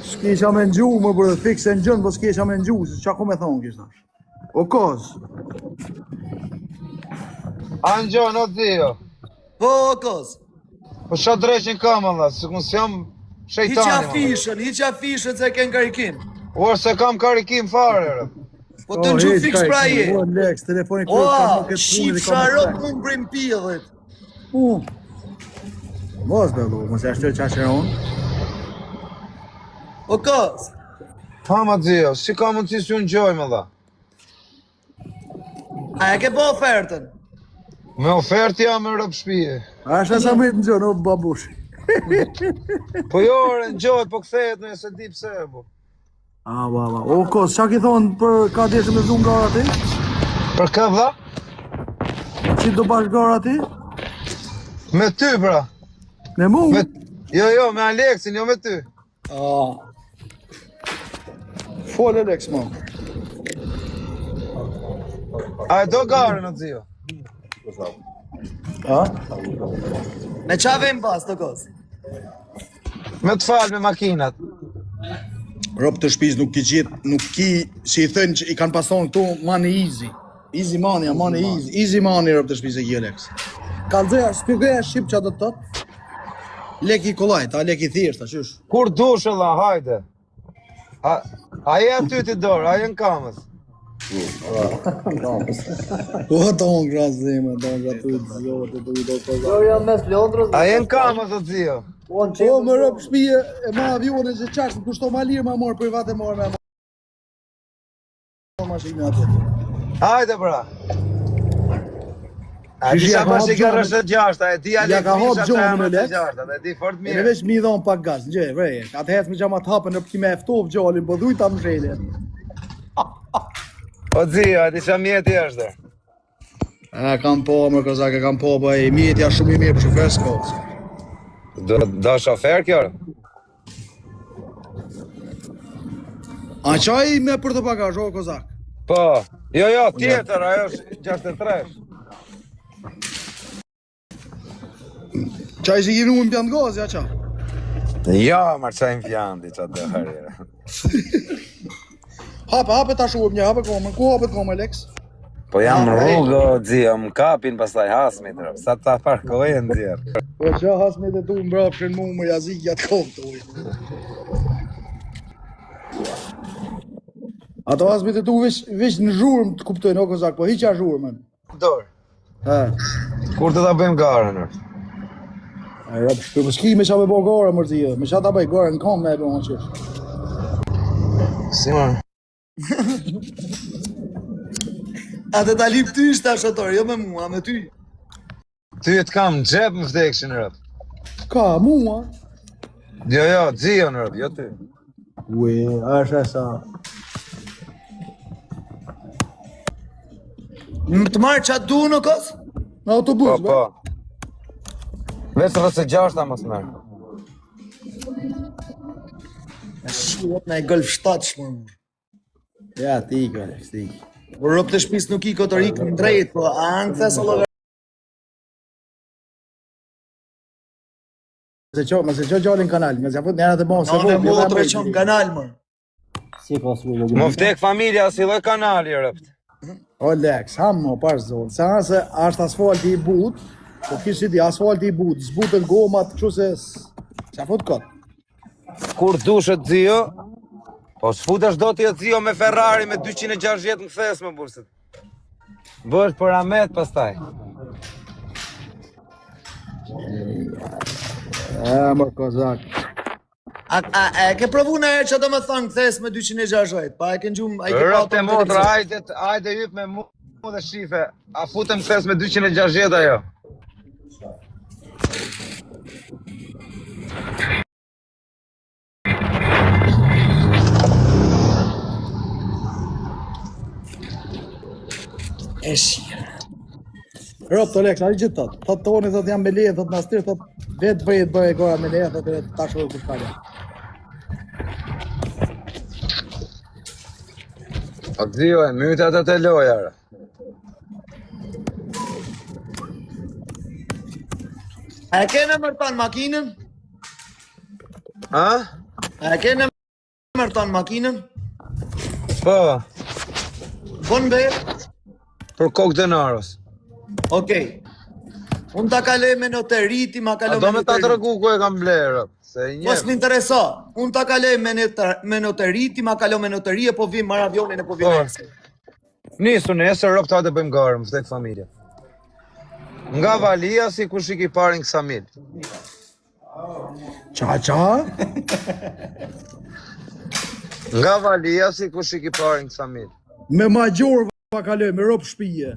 S'kisha me ngju më për të fikse në gjënë, po s'kisha me ngju, se qa ku me thonë kishtë tash. O koz. Angjon, o zio. Po, koz. Po qa dreqin kam, Allah, se kun s'jam shejtani. Hiqa fishën se ken karikim. Ua, se kam karikim fare, rë. Po të në gju fix pra je. O, Lex, telefoni kërë Oa, ka më këtë punë dhe shqip ka më sharot këtë. më mbrim pjellët. Mos bellu, mos e ashtoj qashe unë. O koz. Ha, ma zio, si ka mundësi s'ju në gjojmë, Allah. A e ke po ofertën? Me ofertë jam me rëpë shpije. A është asa me të në gjënë, o babushi. Po jo, në gjojt, po këthejet në e se di pse, po. Ba. O, koz, qa ki thonë për ka deshë me zunë gara ti? Për kë vla? Si do bash gara ti? Me ty, pra. Me mu? Jo, me Aleksin, jo me ty. Fole Lex, mo. A e do garën, o zio? Me qa vim pas të koz? Me të falë me makinat. Rob të shpiz nuk ki gjithë, nuk ki, si i thënë që i kanë pason këtu, money easy. Easy money, money easy. Easy money, rob të shpiz e kjo Lex. Kalzeja, shpjegoja shqip që do të tëtë. Leki kollajt, a leki thjesht, a qysh? Kur dush, Allah, hajde. A je aty ti dorë, a je në kamës. O, të onë krasë zime, të onë kratu i të ziohet, të i do të Jo, jam mes Londrës. A je në kamës, o zio. O, më rëpë shpije, e ma avionin që qashtë, kushto ma lirë ma morë, private morë me morë mashinë atë. Hajde, pra. A di sa pas i ka rështë të gjashta, e di Alek Fisha që jam të gjashta, e di fort E mirë. veç mi dhonë pak gaz, në gjej, vreje, atë hecë me gjama të hapën në pëkime eftovë gjallin, po dhujta më zhele. O zio, a di sa mjeti është dhe? Kam po, më kozake, kam po, bëj, mjetja shumë i mirë për shofer s'kos. Do shofer kjo? A qaj me për të bagazh, o kozak? Po, jo, tjetër, ajo është 63. Qaj si ginu më pjanë gaz, ja qa? Jo, marë qajnë fjandi që të herë. Hape ta shuëm një, hape komën, ku hapet komën, Lex? Po jam në rrugë, o zio, më kapin pastaj hasmit, sa ta parkojnë djerë. Po qa hasmet e tu mbrapshin mu më jazik jatë kohë të ujë. Ato hasmet e tu vish në zhurëm të kuptojnë, o kozak, po hiqa zhurëmën. Dorë. Kur të ta bëjmë garën, është? E rap shpër, po s'ki me qa me bo gara mërzio, me qa ta bëj gara në kam me e bo në qesh. Si marë? A të ta lip ty shta shotor, jo me mua, me ty. Ty e të kam në gjep më vdekshin rëp. Ka, mua? Jo, zio në rëp, jo ty. Ue, është e sa. Më të marrë qatë du në kos? Në autobus, Po. Vesë rëse gjashta mos merë. E shuat në e Golf 7 shmërë. Ja, ti i Alex, ti i. Por rëp të shpis nuk i kotorik në drejt, po a në këthes o logar. Mëse qo gjallin kanal, me zjafut njëra të bon, se Në më të reqon kanal, mërë. Më vdek familja si loj kanali rëpt. O Lex, hamë më pash zonë, se nëse është asfalti i but, po kishë di asfalti i but, zbutën gomat, që se zjafut këtë. Kur dushet zio, po s'futesh do t'jo zio me Ferrari me 260 në këthes më bursit. Bësh për amet pastaj. Më kozak. A e ke provu në erë që do me thonë këthes me 260, pa e ke gjumë, a i ke pa Rëpte motra, hajde jyp me mu dhe shife, a futem këthes me 260 ajo. E shia. Rëp të Lex, a i gjithë tëtë, thëtë toni, thëtë jam me leje, thëtë nastirë, thëtë vetë bëjë gora me leje, thëtë tashurë kushkalja. O zio e myte atë të lojarë. A e kene mërtan makinën? Ha? A ke në mërton makinën? Po, Bon be? për kokë denaros. Okej. Unë ta kaloj me noteri, ti ma A kaloj do me me ta noteri. tregu ku e kam blerë, se i Mos njeh. m'intereso. Unë ta kaloj me noteri, ti ma kaloj me noteri e po vim marr avionin e po vim. Po. Nisu nesër rob ta të bëjmë garë, më vdek familja. Nga Valia si kush i ki parin kësa mil. Qa? Nga Valia si kush i ki parin kësa mil. Me magjor pa kaloj, me rob shpije.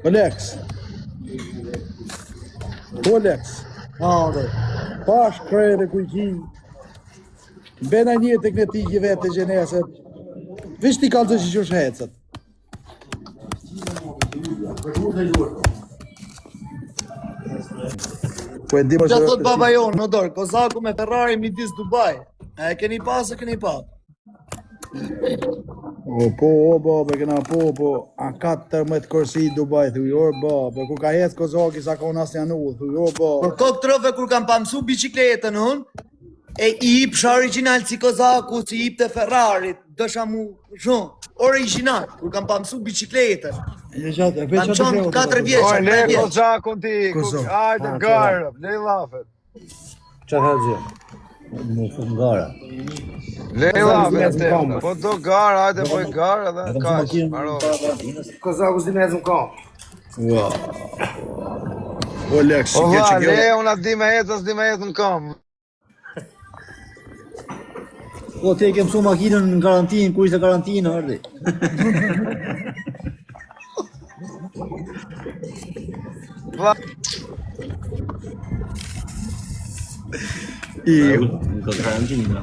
Olex. Olex. Ande. Pash krejë kujki. Bena një të këne tiki vetë të gjeneset. Vish ti kalë të që që shhecët. Po e di më Qa thot baba jonë, në dorë, Kozaku me Ferrari midis Dubai. A e keni pas e keni pa? O baba, kena po, a 14 kërsi i Dubai, thuj, baba, ku ka hecë Kozaki sa ka unë asë janë u, thuj, baba. Për kokë trove kur kam pa mësu bicikletën unë, e i ip shë original si Kozaku, si i ip të Ferrarit, dësha mu shumë, original, kur kam pa mësu bicikletën. Kam qonë 4 vjeqë, Oj, 5 le vjeqë. Kozakun ti, Kozak. ajde garë, le lafet. Qa ka gjë? Më fut gara. Le lafet te, po do garë, ajde po i garë dhe Edhe më kash, makinë maro. para makinës. Kozaku s'di me ecë në kam. Olex, O që va, që kjo... le, unë atë di me ecë, as di me ecë në kam. Po ti e ke mësu makinën në karantinë, kur ishte karantinë, ardi. Va, Në karantinë.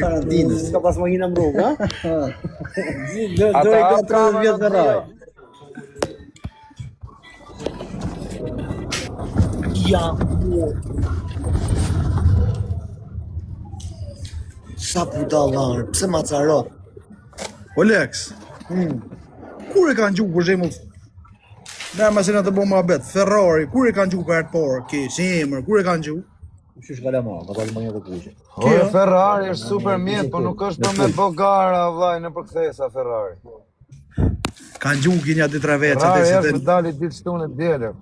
Karantinës. Ka pas makina më rrugë, ha? Do e ka 30 vjetë Ferrari. Ja, sa budallar, pse ma carot? Olex, kur e kanë gjuhë për shemull? Në masina të bëmë abet, Ferrari, kur e kanë gjuhë për parë, ki, si emër, kur e kanë gjuhë? Qysh ka lama, ka pas makinat të kuqe. ore Ferrari është super mjet, po nuk është për me bo gara, vlaj, në përkthesa Ferrari. Kanë gjuhë ki një 2-3 vetë, Ferrari që është të me dali ditë shtunë e djele.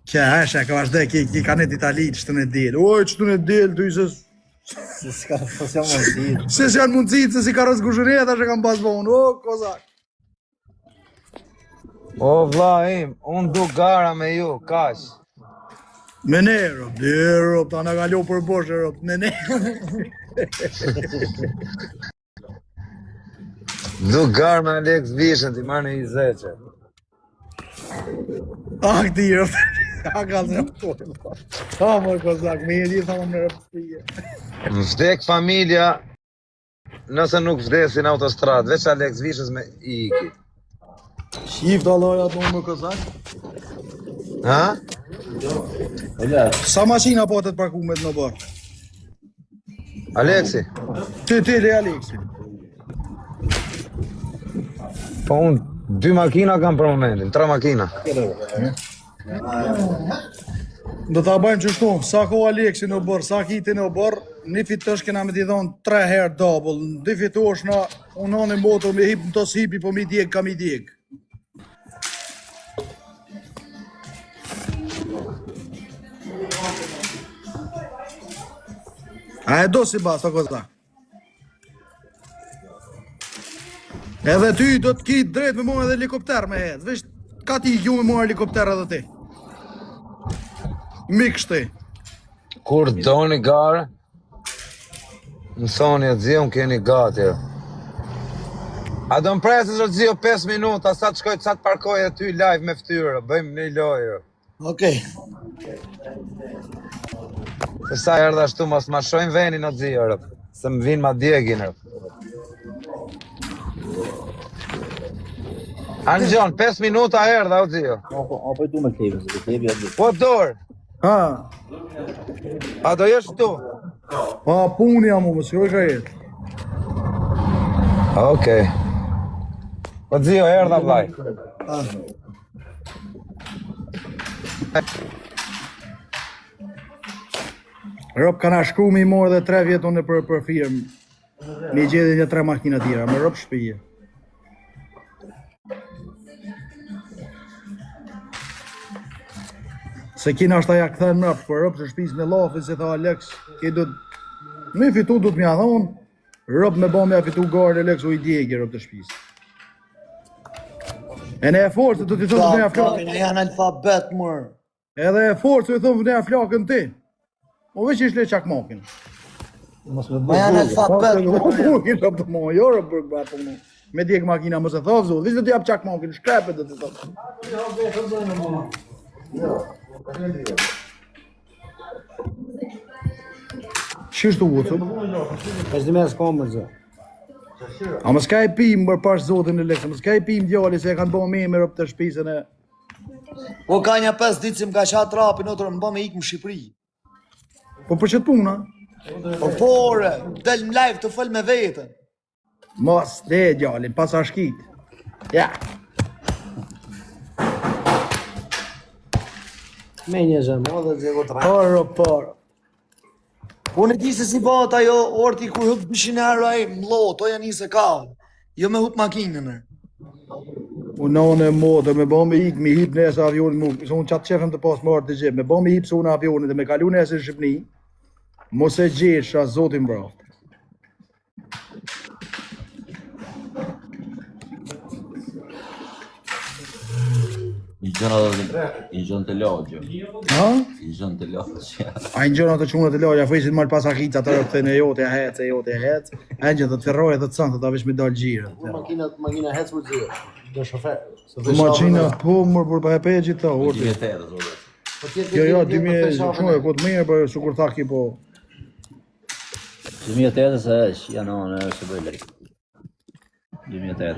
kja esha, ka vazhde, ki kanet Itali, që të në delë. Oj, që të në delë, të i Se s'ka s'jam mundësi. se janë mundësit, se si ka rëzë gushënjet, ashe kam pas vonë, o, kozak. O vlla im, unë du gara me ju, kash. Me ne, Rob, ta në galo për bosh, Rob, me ne. Du gara me Alex Vishën, ti marrë në i zeqe. A, këti, Rob, a ka zë në ha, moj, kozak, me jedi, tha më në rëpë spije. Më vdek familja, nëse nuk vdesin autostradë, veç Alex Vishës me i iki. Shif të alloja të më kozak. Ha? Sa mashina po të të parkumet në bërë? Alexi, Ti, le Alexi. po unë 2 makina kam për momentin, 3 makina. Do ta bëjmë qështu, sa ko Alexi në bërë, sa kiti në bërë, një fitosh kena me t'i dhonë 3 herë double, në fitosh na, unë në motor me hip në tos hipi, po mi djeg, kam i djeg. A e do si bas, të kozak. Edhe ty do të ki drejt me mua edhe helikopter me hedh, vesh ka ti ju me mua helikopter edhe ti. Mik shti. Kur doni garë, më thoni e zio, më keni gati. A do më presës o zio 5 minuta, sa të shkoj, sa të parkoj e ty live me ftyrë, bëjmë një lojë. Okej. Se sa erdha ashtu, mos ma shojnë venin o zio, se më vinë ma djegin. Angjon, 5 minuta erdha o zio. Apo i du me klevin, se klevi atë. Po dorë, Ha, a do jesh tu? pa puni amu, më shkoj ka jetë. Okej. Po Zio, erdha vllai. Rob kanë shkru me i morë dhe 3 vjetë unë për firmë. Me i gjedi një 3 makina tjera, me rob shpije. Se kina është aja këthen mrap, për rob të shpis me lafi, se tha Alex, ki du të... Me fitu du të mja thonë, rob me bo me a fitu gare Alex u i djegje rob të shpis. E ne e forë, se du t'i thonë vënja flakën. Janë alfabet, mërë. Edhe e forë, se i thonë vënja flakën ti. O veç ishte çakmakin. Mos me Ma janë alfabet, mërë. Me djeg makina mos e thov zot, veç do t'i jap çakmakin, shkrepet do t'i thot. Ç'është u thot? Pas dhe mes komën zë. A mos ka i pim për pash zotin e lekë, mos ka i pim djali se e kanë bërë me rob të shpisën e... O ka një 5 ditë që më ka qatë trapin, otër më ba me ikë më Shqipëri. Po për çet puna? Po pore, del në live të fol me vetën. Mos, le djalin, pas a shkit. Ja. Me një zë, mo dhe zë gotë rajnë. Por, por. Unë e di se si bëhet ajo orti kur hëp 200 euro ai mlo, to janë nisë kallë. Jo me hëp makinën. Unë e modë, me bo me ik, me hip nëse avionin mu, se unë qatë qefem të pas marrë të gjep, me bo me hip se unë avionin dhe me kalu nëse në Shqipni, mos e gjesha zotin braft. I gjën të logjo. Ha? I gjën të logjo. A i gjëna të qunët e loja, fejsin marrë pas akica të rëpë në jote e hec, a gjë të të ferroj e të të sanë të vesh me dalë gjirë. Makina hec për zë, dhe shofer. Maqina po mërë për pa e pe gjithë ta, orti. 2008, zotë. Jo, 2000, shumë e këtë mirë, për sukur thaki po. 2008 se është, janë është bëllëri. 2008.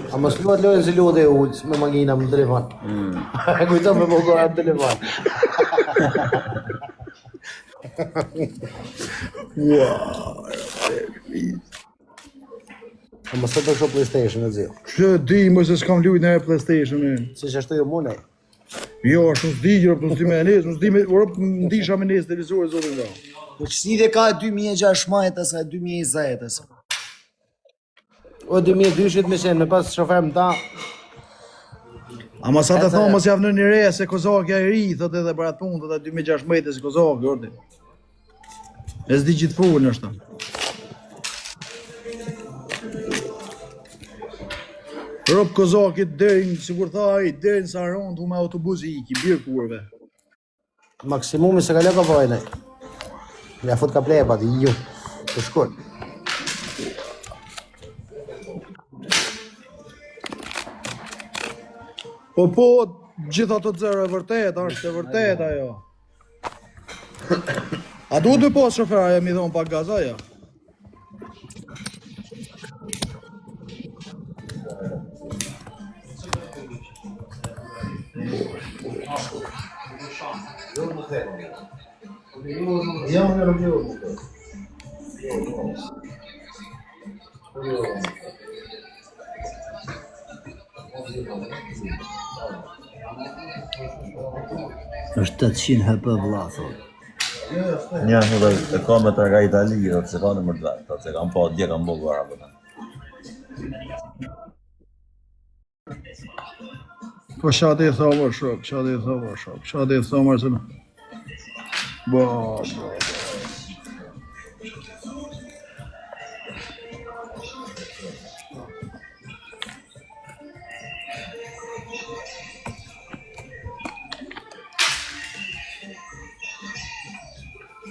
A mos luat lojën si luat e ullës me makina më telefon. E kujton me bëgora në telefon. A mos të përsho PlayStation e zio. Që di, më se s'kam lujt në PlayStation e. Si që ashtu jo mune. Jo, është në zdi gjërë, në zdi me nesë, në zdi me, në ndisha me nesë televizore, zotin nga. Po qësi dhe ka 2016 e 2020 e O 2002 me shenë, me pas shofer më ta. Ama sa të thonë mos javë në një re, se Kozakja i ri, thot edhe për atë punë, thot e 2016 se Kozakja, ordi. E s'di gjithë full në është. Rob Kozakit derin, sigur tha ai, derin sa rond, me autobusi iki, birë kurve. Maksimumi se ka leka vajnë. Ja fut ka plepa ti ju. Të shkurt. Po, gjitha të zërë e vërtet, është e vërtet ajo. A duhet me pas shofera, jam i dhonë pak gaz, ajo? Është 800 HP vëlla thonë. Një dhe e ka me të nga Itali, dhe se ka në mërdhe, dhe se kam pa dje kam bëgë vara bëta. Po shati i thomër shok, shati i thomër shok, shati i thomër se në... Bo.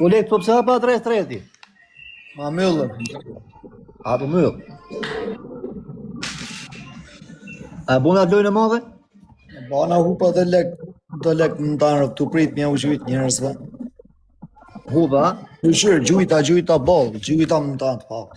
O lek të pëse hapa 3-3. Ma mëllë. Apo mëllë. A bona lojnë e madhe? Bana hupa dhe lek, do lek në të anërë të prit mja u gjujt njërësve. Hupa? Gjujta bol, gjujta më të anë të pak.